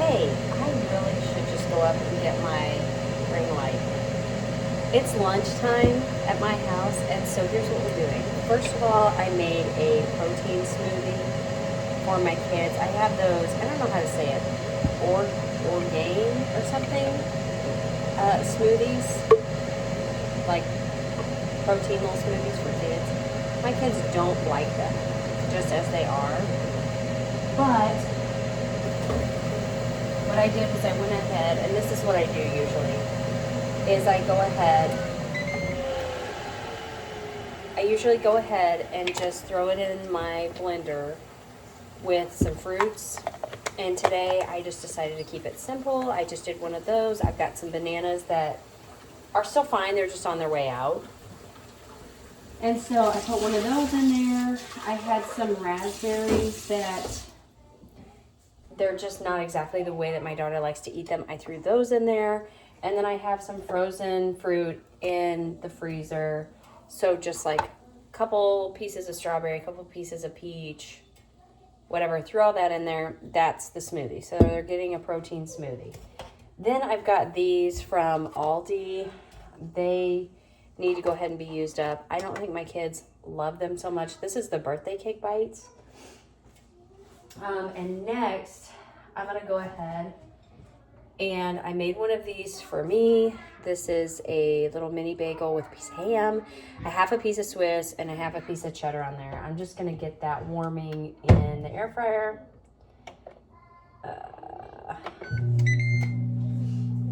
hey, I really should just go up and get my ring light. It's lunchtime at my house, and so here's what we're doing. First of all, I made a protein smoothie for my kids. I have those, I don't know how to say it, Orgain or something, smoothies, like protein little smoothies for kids. My kids don't like them, just as they are. But what I did was I went ahead, and this is what I do usually, is I usually go ahead and just throw it in my blender with some fruits. And today I just decided to keep it simple. I just did one of those. I've got some bananas that are still fine. They're just on their way out. And so I put one of those in there. I had some raspberries that they're just not exactly the way that my daughter likes to eat them. I threw those in there. And then I have some frozen fruit in the freezer. So just like a couple pieces of strawberry, a couple pieces of peach, whatever. Threw all that in there. That's the smoothie. So they're getting a protein smoothie. Then I've got these from Aldi. They need to go ahead and be used up. I don't think my kids love them so much. This is the birthday cake bites. And next, I'm going to go ahead and I made one of these for me. This is a little mini bagel with a piece of ham, a half a piece of Swiss, and a half a piece of cheddar on there. I'm just going to get that warming in the air fryer.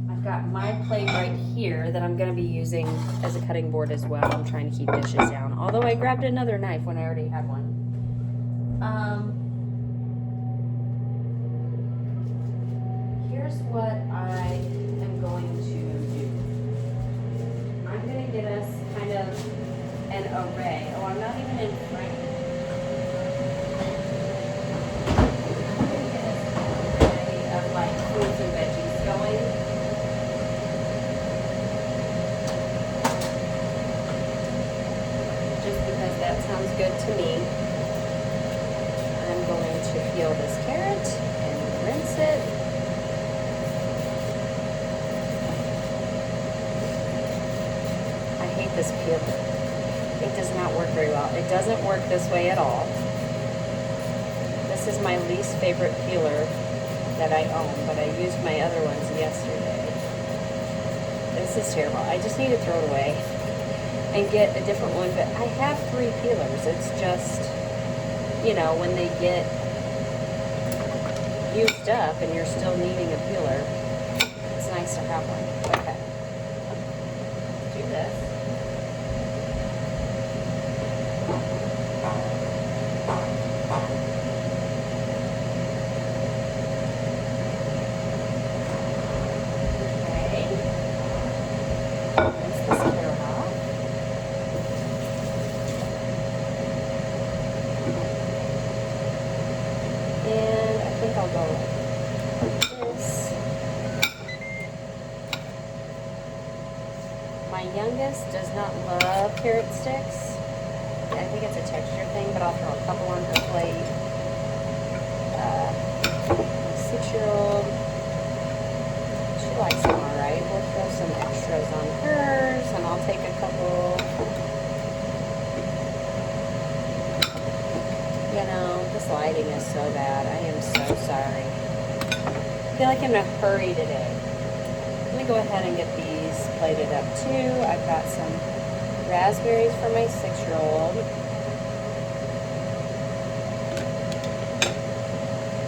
I've got my plate right here that I'm going to be using as a cutting board as well. I'm trying to keep dishes down, although I grabbed another knife when I already had one. Here's what I am going to do. I'm going to get us kind of an array. Oh, I'm not even in frame. I'm going to get us an array of like fruits and veggies going. Just because that sounds good to me. I'm going to peel this carrot and rinse it. This peeler. It does not work very well. It doesn't work this way at all. This is my least favorite peeler that I own, but I used my other ones yesterday. This is terrible. I just need to throw it away and get a different one, but I have 3 peelers. It's just, you know, when they get used up and you're still needing a peeler, it's nice to have one. Okay. Let's do this. My youngest does not love carrot sticks. I think it's a texture thing, but I'll throw a couple on her plate. 6-year-old, she likes them all right. We'll throw some extras on hers, and I'll take a couple. You know, this lighting is so bad. I am so sorry. I feel like I'm in a hurry today. Let me go ahead and get these plated up too. I've got some raspberries for my 6-year-old.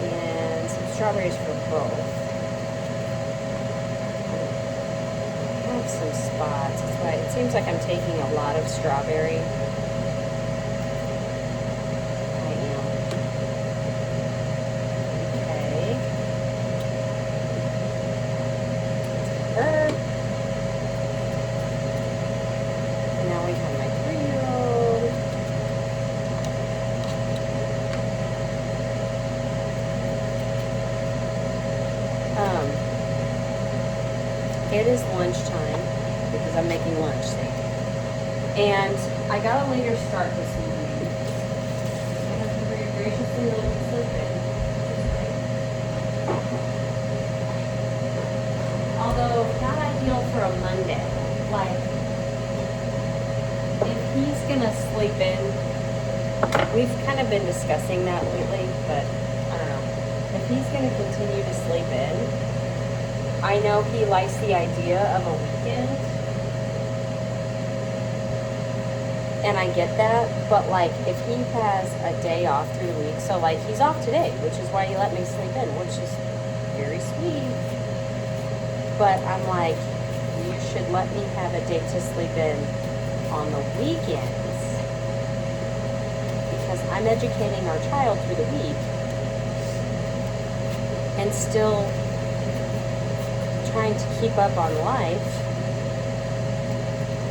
And some strawberries for both. I have some spots. That's why it seems like I'm taking a lot of strawberry. It is lunchtime because I'm making lunch, see? And I got a later start this morning. My husband very graciously let me sleep in. one day. Like, if he's gonna sleep in, we've kind of been discussing that lately, but I don't know. If he's gonna continue to sleep in, I know he likes the idea of a weekend, and I get that, but like if he has a day off through the week, so like he's off today, which is why he let me sleep in, which is very sweet. But I'm like, you should let me have a day to sleep in on the weekends, because I'm educating our child through the week and still trying to keep up on life.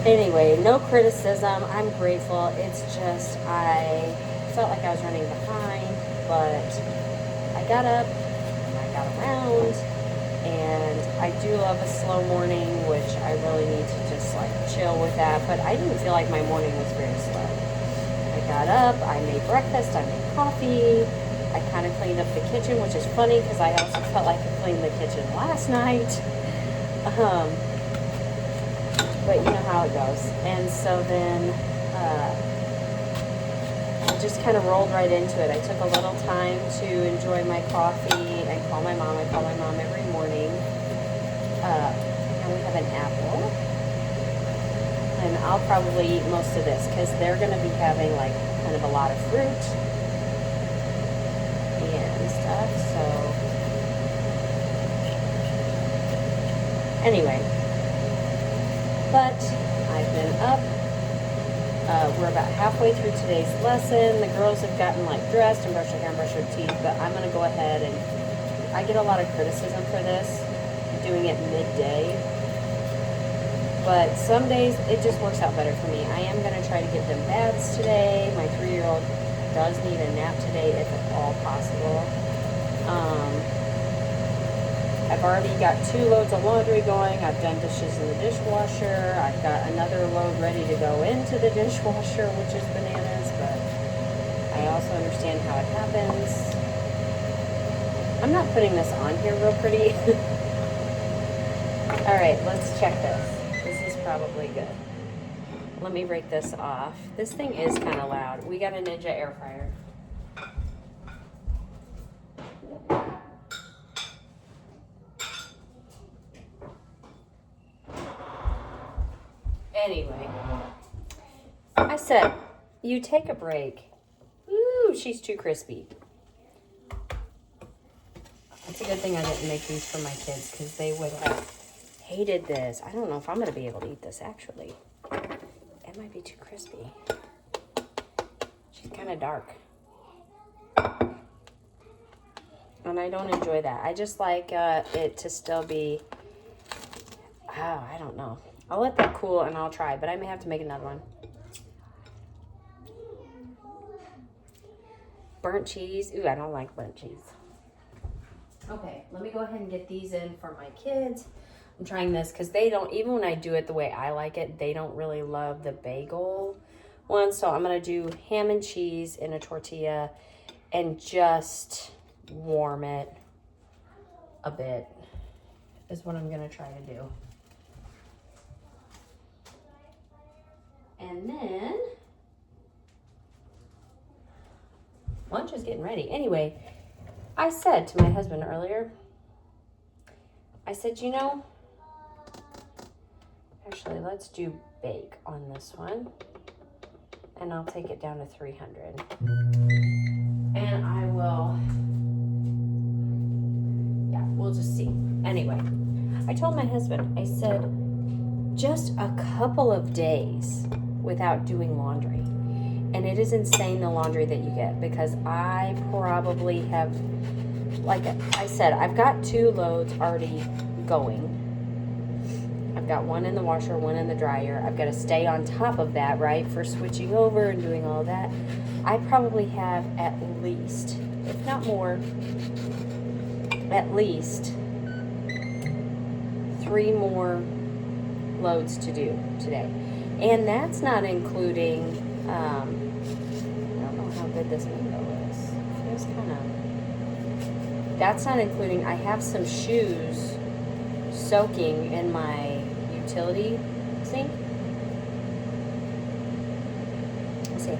Anyway, no criticism. I'm grateful. It's just I felt like I was running behind, but I got up and I got around, and I do love a slow morning, which I really need to just like chill with that, but I didn't feel like my morning was very slow. I got up, I made breakfast, I made coffee, I kind of cleaned up the kitchen, which is funny because I also felt like I cleaned the kitchen last night. But you know how it goes. And so then I just kind of rolled right into it. I took a little time to enjoy my coffee and call my mom. I call my mom every morning. And we have an apple. And I'll probably eat most of this because they're going to be having like kind of a lot of fruit and stuff. So anyway. But I've been up. We're about halfway through today's lesson. The girls have gotten like dressed and brushed their hair and brushed their teeth, but I'm going to go ahead and I get a lot of criticism for this, doing it midday. But some days it just works out better for me. I am going to try to give them baths today. My 3-year-old does need a nap today if at all possible. I've already got 2 loads of laundry going. I've done dishes in the dishwasher. I've got another load ready to go into the dishwasher, which is bananas, but I also understand how it happens. I'm not putting this on here real pretty. All right, let's check this. This is probably good. Let me break this off. This thing is kind of loud. We got a Ninja air fryer. Anyway, I said, you take a break. Ooh, she's too crispy. It's a good thing I didn't make these for my kids because they would have hated this. I don't know if I'm going to be able to eat this, actually. It might be too crispy. She's kind of dark. And I don't enjoy that. I just like it to still be, I don't know. I'll let that cool and I'll try, but I may have to make another one. Burnt cheese. Ooh, I don't like burnt cheese. Okay, let me go ahead and get these in for my kids. I'm trying this because they don't, even when I do it the way I like it, they don't really love the bagel one. So I'm going to do ham and cheese in a tortilla and just warm it a bit is what I'm going to try to do. And then lunch is getting ready. Anyway, I said to my husband earlier, I said, you know, actually, let's do bake on this one. And I'll take it down to 300. And I will, yeah, we'll just see. Anyway, I told my husband, I said, just a couple of days without doing laundry. And it is insane the laundry that you get because I probably have, like I said, I've got 2 loads already going. I've got one in the washer, one in the dryer. I've got to stay on top of that, right, for switching over and doing all that. I probably have at least, if not more, at least 3 more loads to do today. And that's not including, I don't know how good this mango is. It feels kind of, that's not including, I have some shoes soaking in my utility sink. Let's see.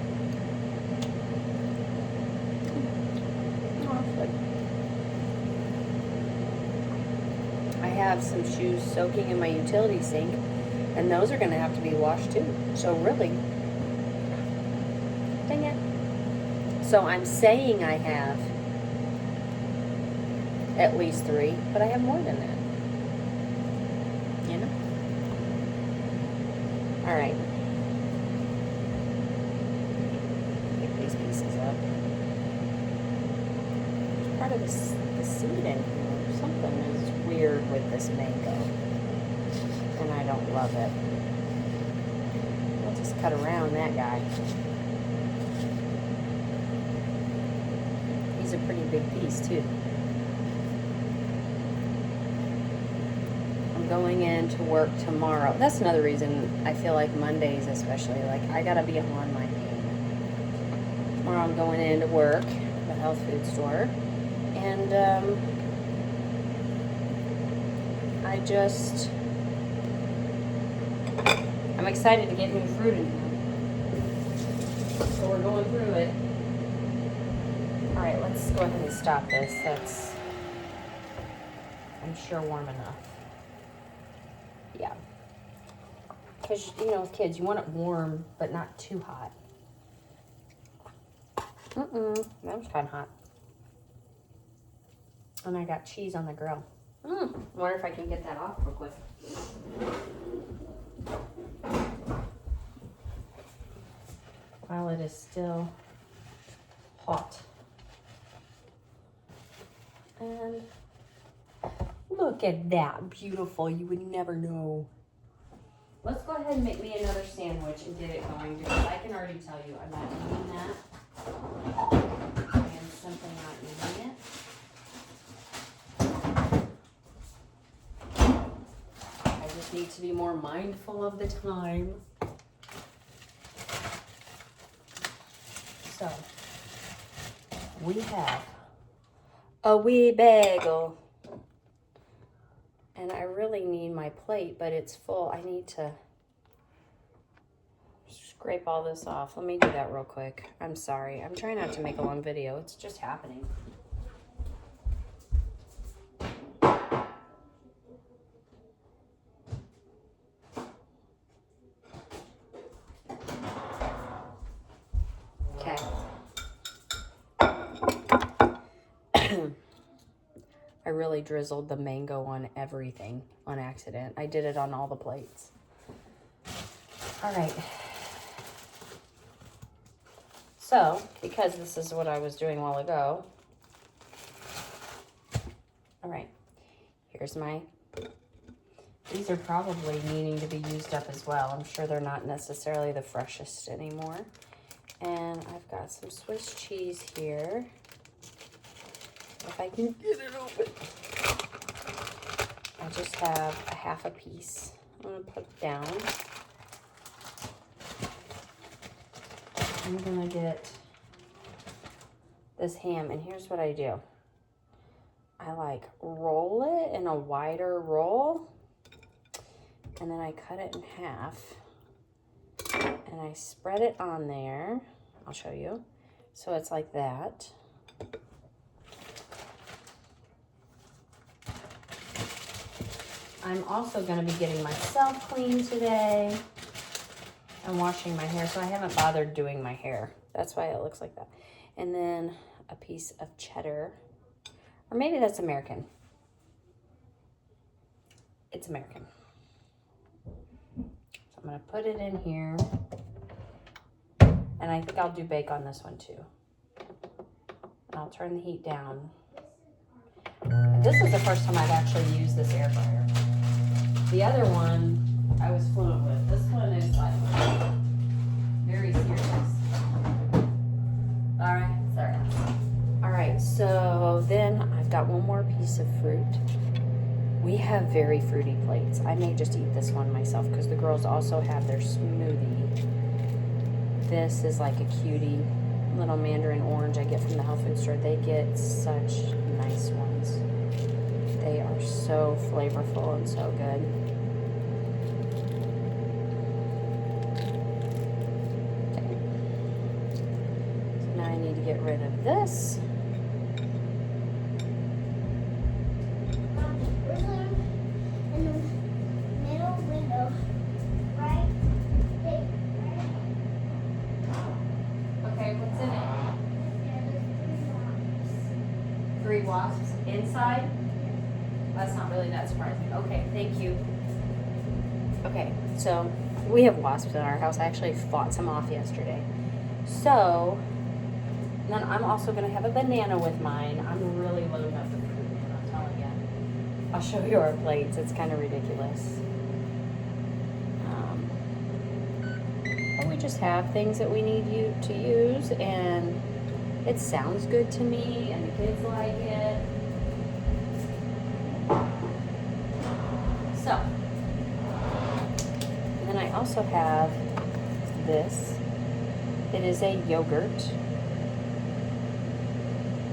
Oh, that's good. I have some shoes soaking in my utility sink, and those are going to have to be washed too. So really, dang it. So I'm saying I have at least 3, but I have more than that. You know? All right. Pick these pieces up. There's part of the seed in here. Something is weird with this mango, and I don't love it. I'll just cut around that guy. He's a pretty big piece too. I'm going into work tomorrow. That's another reason I feel like Mondays especially, like I gotta be on my game. Tomorrow I'm going into work, the health food store, and I'm excited to get new fruit in here. So we're going through it. All right, let's go ahead and stop this. That's, I'm sure, warm enough. Yeah. Because, you know, with kids, you want it warm, but not too hot. That was kind of hot. And I got cheese on the grill. I wonder if I can get that off real quick. While it is still hot. And look at that, beautiful. You would never know. Let's go ahead and make me another sandwich and get it going, because I can already tell you I'm not eating that. I am simply not eating it. I just need to be more mindful of the time. So, we have a wee bagel. And I really need my plate, but it's full. I need to scrape all this off. Let me do that real quick. I'm sorry. I'm trying not to make a long video. It's just happening. Okay. I really drizzled the mango on everything on accident. I did it on all the plates. All right. So, because this is what I was doing a while ago. All right. Here's my, these are probably needing to be used up as well. I'm sure they're not necessarily the freshest anymore. And I've got some Swiss cheese here. If I can get it open. I just have a half a piece. I'm gonna put it down. I'm gonna get this ham, and here's what I do. I like roll it in a wider roll, and then I cut it in half, and I spread it on there. I'll show you. So it's like that. I'm also going to be getting myself clean today and washing my hair, so I haven't bothered doing my hair. That's why it looks like that. And then a piece of cheddar, or maybe that's American. It's American. So I'm going to put it in here, and I think I'll do bake on this one too. And I'll turn the heat down. This is the first time I've actually used this air fryer. The other one I was fluent with. This one is like very serious. All right, so then I've got one more piece of fruit. We have very fruity plates. I may just eat this one myself because the girls also have their smoothie. This is like a cutie little mandarin orange I get from the health food store. They get such nice ones. They are so flavorful and so good. rid of this. Where's the in the middle window? Right? Hey, right? Okay, what's in it? Yeah, there's 3 wasps inside? That's not really that surprising. Okay, thank you. Okay, so we have wasps in our house. I actually fought some off yesterday. So, then I'm also going to have a banana with mine. I'm really loading up the fruit, man, I'm telling you. I'll show you our plates. It's kind of ridiculous. But we just have things that we need you to use, and it sounds good to me, and the kids like it. So, and then I also have this. It is a yogurt.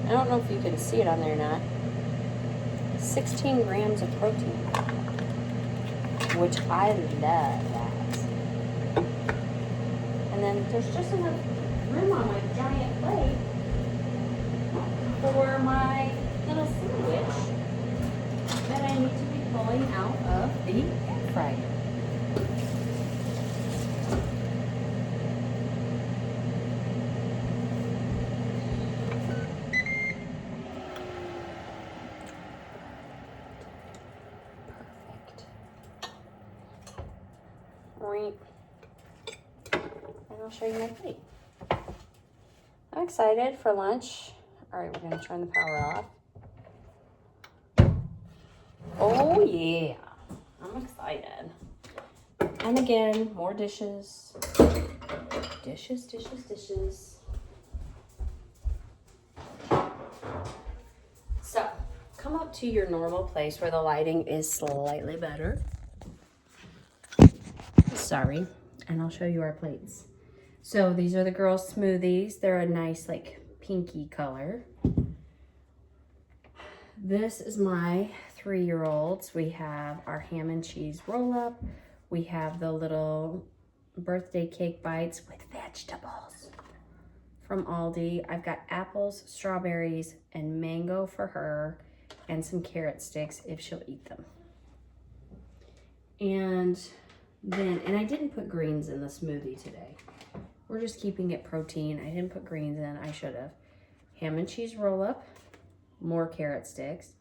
I don't know if you can see it on there or not. 16 grams of protein, which I love that. And then there's just enough room on my giant plate for my little sandwich that I need to be pulling out of the air fryer. Right. And I'll show you my plate. I'm excited for lunch. All right, we're gonna turn the power off. Oh yeah, I'm excited. And again, more dishes. Dishes, dishes, dishes. So, come up to your normal place where the lighting is slightly better. Sorry, and I'll show you our plates. So these are the girls' smoothies. They're a nice like pinky color. This is my 3-year-olds. We have our ham and cheese roll up. We have the little birthday cake bites with vegetables from Aldi. I've got apples, strawberries, and mango for her, and some carrot sticks if she'll eat them. And I didn't put greens in the smoothie today. We're just keeping it protein. I didn't put greens in, I should have. Ham and cheese roll up, more carrot sticks.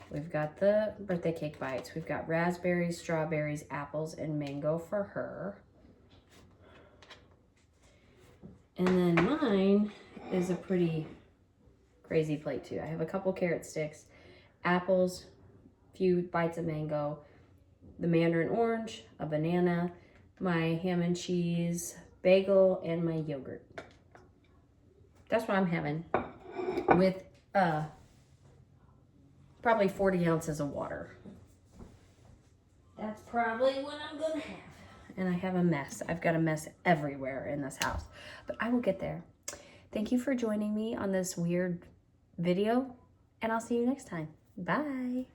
We've got the birthday cake bites. We've got raspberries, strawberries, apples, and mango for her. And then mine is a pretty crazy plate too. I have a couple carrot sticks, apples, few bites of mango, the mandarin orange, a banana, my ham and cheese bagel, and my yogurt. That's what I'm having with probably 40 ounces of water. That's probably what I'm gonna have. And I have a mess. I've got a mess everywhere in this house, but I will get there. Thank you for joining me on this weird video, and I'll see you next time. Bye.